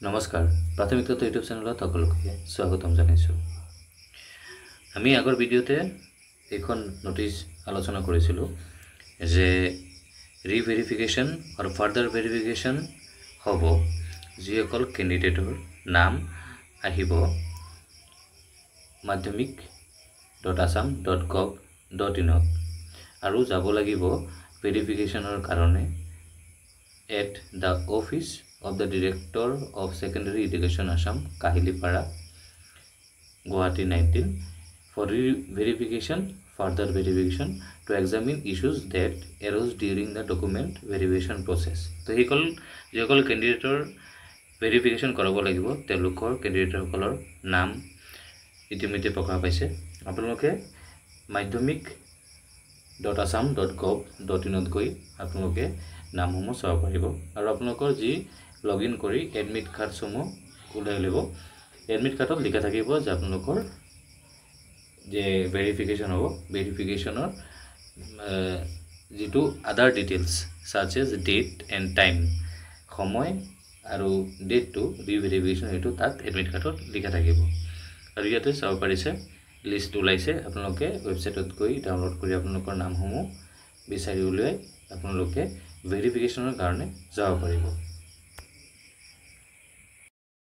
নমস্কাৰ প্ৰাথমিক তথ্য ইউটিউব চেনেলত সকলোকে স্বাগতম জনাইছোঁ। আমি আগৰ ভিডিঅ'তে এখন নোটিছ আলোচনা কৰিছিলোঁ যে ৰিভেৰিফিকেশ্যন আৰু ফাৰ্দাৰ ভেৰিফিকেশ্যন হ'ব যিসকল কেণ্ডিডেটৰ নাম আহিব madhyamik.assam.gov.in আৰু যাব লাগিব ভেৰিফিকেশ্যনৰ কাৰণে at the office of the Director of Secondary Education Assam, Kahilipara, Guwahati 19 for verification, further verification to examine issues that arose during the document verification process. So, যিসকল কেণ্ডিডেটৰ ভেৰিফিকেশ্যন কৰাব লাগিব তেওঁলোকৰ কেণ্ডিডেটসকলৰ নাম ইতিমধ্যে প্ৰকাশ পাইছে। আপোনালোকে madhyamik.assam.gov.in গৈ আপোনালোকে নামসমূহ চাব পাৰিব আৰু আপোনালোকৰ যি লগইন কৰি এডমিট কাৰ্ডসমূহ ওলাই ল'ব। এডমিট কাৰ্ডত লিখা থাকিব যে আপোনালোকৰ যে ভেৰিফিকেশ্যন হ'ব ভেৰিফিকেশ্যনৰ যিটো Aadhaar details such as date and time সময় আৰু ডেটটো ৰিভেৰিফিকেশ্যন এইটো তাত এডমিট কাৰ্ডত লিখা থাকিব আৰু ইয়াতে চাব পাৰিছে লিষ্ট ওলাইছে। আপোনালোকে ৱেবছাইটত গৈ ডাউনলোড কৰি আপোনালোকৰ নামসমূহ বিচাৰি উলিয়াই আপোনালোকে ভেৰিফিকেশ্যনৰ কাৰণে যাব পাৰিব।